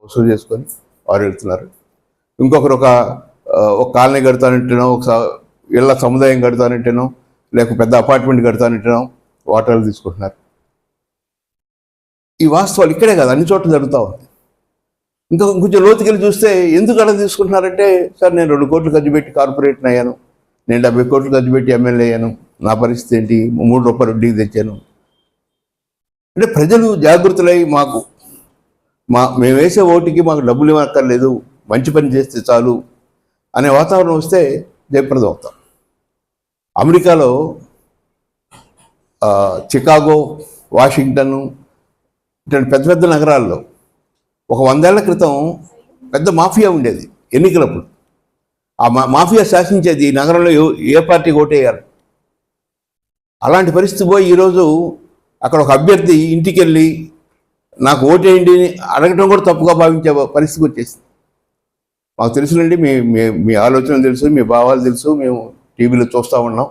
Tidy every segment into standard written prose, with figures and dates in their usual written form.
వసూలు చేసుకొని వారు వెళ్తున్నారు. ఇంకొకరు ఒక కాలనీ కడతానంటేనో, ఒక ఇళ్ల సముదాయం కడతానంటేనో, లేక పెద్ద అపార్ట్మెంట్ కడతానంటేనో వాటాలు తీసుకుంటున్నారు. ఈ వాస్తవాలు ఇక్కడే కాదు, అన్ని చోట్ల జరుగుతూ ఉంది. ఇంకా కొంచెం లోతుకెళ్ళి చూస్తే ఎందుకు అలా తీసుకుంటున్నారంటే, సార్ నేను 2 కోట్లు ఖర్చు పెట్టి కార్పొరేటర్ అయ్యాను, నేను 70 కోట్లు ఖర్చు పెట్టి ఎమ్మెల్యే అయ్యాను, నా పరిస్థితి ఏంటి, 3 రూపాయలు వడ్డీకి తెచ్చాను. అంటే ప్రజలు జాగృతులై మేము వేసే ఓటుకి మాకు డబ్బులు ఇవ్వక్కర్లేదు, మంచి పని చేస్తే చాలు అనే వాతావరణం వస్తే జయప్రదం అవుతాం. అమెరికాలో చికాగో, వాషింగ్టన్ ఇటువంటి పెద్ద పెద్ద నగరాల్లో ఒక 100 ఏళ్ల క్రితం పెద్ద మాఫియా ఉండేది. ఎన్నికలప్పుడు ఆ మాఫియా శాసించేది ఈ నగరంలో ఏ పార్టీకి ఓటేయాలి. అలాంటి పరిస్థితి పోయి ఈరోజు అక్కడ ఒక అభ్యర్థి ఇంటికి వెళ్ళి నాకు ఓటేయండి అడగటం కూడా తప్పుగా భావించే పరిస్థితికి వచ్చేసింది. మాకు తెలుసునండి, మీ ఆలోచనలు తెలుసు, మీ భావాలు తెలుసు, మేము టీవీలో చూస్తూ ఉన్నాం,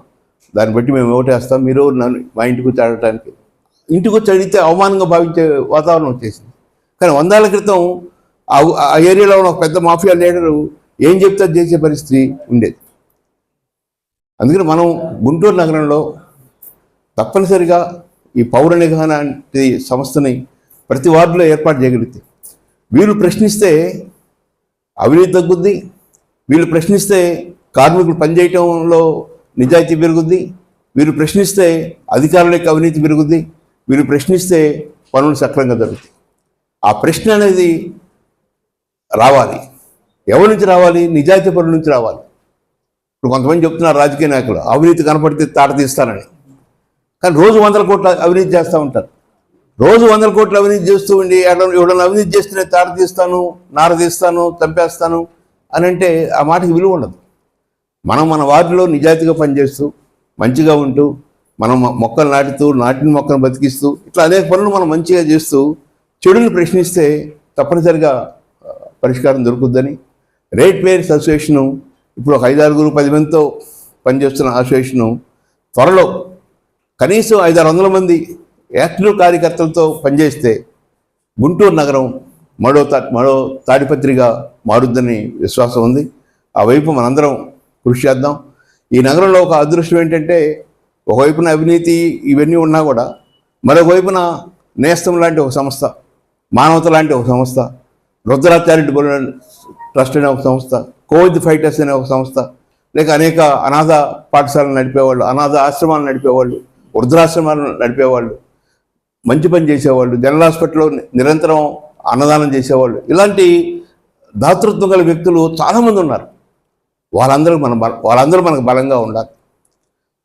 దాన్ని బట్టి మేము ఓటేస్తాం, మీరు నన్ను మా ఇంటికి వచ్చి అడగటానికి. ఇంటికి వచ్చి అడిగితే అవమానంగా భావించే వాతావరణం వచ్చేసింది. కానీ 100 ఏళ్ల క్రితం ఆ ఏరియాలో ఉన్న ఒక పెద్ద మాఫియా లీడరు ఏం చెప్తే చేసే పరిస్థితి ఉండేది. అందుకని మనం గుంటూరు నగరంలో తప్పనిసరిగా ఈ పౌర నిఘా లాంటి సంస్థని ప్రతి వార్డులో ఏర్పాటు చేయగలిగితే, వీళ్ళు ప్రశ్నిస్తే అవినీతి తగ్గుద్ది, వీళ్ళు ప్రశ్నిస్తే కార్మికులు పనిచేయటంలో నిజాయితీ పెరుగుద్ది, వీళ్ళు ప్రశ్నిస్తే అధికారులకు అవినీతి పెరుగుద్ది, వీళ్ళు ప్రశ్నిస్తే పనులు సక్రమంగా జరుగుతాయి. ఆ ప్రశ్న అనేది రావాలి. ఎవరి నుంచి రావాలి? నిజాయితీ పనుల నుంచి రావాలి. ఇప్పుడు కొంతమంది చెప్తున్నారు రాజకీయ నాయకులు అవినీతి కనపడితే తాట తీస్తానని, కానీ రోజు 100 కోట్ల అవినీతి చేస్తూ ఉంటారు. రోజు 100 కోట్ల అవినీతి చేస్తూ ఉండి ఎవడన్నా అవినీతి చేస్తేనే తాట తీస్తాను, నార తీస్తాను, చంపేస్తాను అని అంటే ఆ మాటకి విలువ ఉండదు. మనం మన వార్డులో నిజాయితీగా పనిచేస్తూ మంచిగా ఉంటూ మనం మొక్కలు నాటిన మొక్కను బతికిస్తూ ఇట్లా అనేక పనులు మనం మంచిగా చేస్తూ చెడుని ప్రశ్నిస్తే తప్పనిసరిగా పరిష్కారం దొరుకుద్దని రేట్ పేయర్స్ అసోసియేషను ఇప్పుడు ఒక 5-6 10 మందితో పనిచేస్తున్న అసోసియేషను త్వరలో కనీసం 500-600 మంది యాక్టివ్ కార్యకర్తలతో పనిచేస్తే గుంటూరు నగరం మరో తాడిపత్రిగా మారుద్దని విశ్వాసం ఉంది. ఆ వైపు మనందరం కృషి చేద్దాం. ఈ నగరంలో ఒక అదృష్టం ఏంటంటే, ఒకవైపున అవినీతి ఇవన్నీ ఉన్నా కూడా మరొకవైపున నేస్తం లాంటి ఒక సంస్థ, మానవత లాంటి ఒక సంస్థ, రుద్ర చారిటబుల్ ట్రస్ట్ అనే ఒక సంస్థ, కోవిడ్ ఫైటర్స్ అనే ఒక సంస్థ, లేక అనేక అనాథ పాఠశాలను నడిపేవాళ్ళు, అనాథ ఆశ్రమాలు నడిపేవాళ్ళు, వృద్ధాశ్రమాలను నడిపేవాళ్ళు, మంచి పని చేసేవాళ్ళు, జనరల్ హాస్పిటల్లో నిరంతరం అన్నదానం చేసేవాళ్ళు, ఇలాంటి దాతృత్వం గల వ్యక్తులు చాలామంది ఉన్నారు. వాళ్ళందరూ మనకు బలంగా ఉండాలి.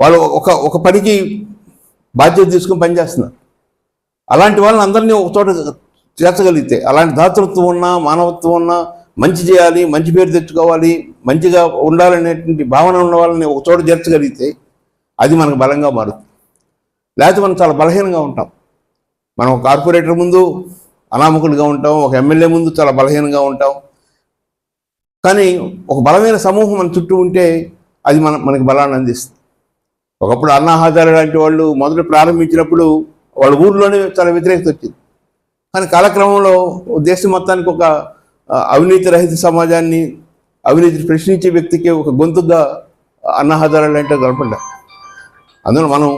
వాళ్ళు ఒక పనికి బాధ్యత తీసుకుని పనిచేస్తున్నారు. అలాంటి వాళ్ళని అందరినీ ఒక చోట చేర్చగలిగితే, అలాంటి దాతృత్వం ఉన్నా, మానవత్వం ఉన్నా, మంచి చేయాలి, మంచి పేరు తెచ్చుకోవాలి, మంచిగా ఉండాలనేటువంటి భావన ఉన్న వాళ్ళని ఒక చోట చేర్చగలిగితే అది మనకు బలంగా మారుతుంది. లేకపోతే మనం చాలా బలహీనంగా ఉంటాం. మనం ఒక కార్పొరేటర్ ముందు అనామకులుగా ఉంటాం, ఒక ఎమ్మెల్యే ముందు చాలా బలహీనంగా ఉంటాం. కానీ ఒక బలమైన సమూహం మన చుట్టూ ఉంటే అది మనకి బలాన్ని అందిస్తుంది. ఒకప్పుడు అన్నా హజారే లాంటి వాళ్ళు మొదట ప్రారంభించినప్పుడు వాళ్ళ ఊర్లోనే చాలా వ్యతిరేకత వచ్చింది. కానీ కాలక్రమంలో దేశం మొత్తానికి ఒక అవినీతి రహిత సమాజాన్ని, అవినీతిని ప్రశ్నించే వ్యక్తికి ఒక గొంతుగా అన్నా హజారే లాంటి గడపడ్డారు. అందులో మనం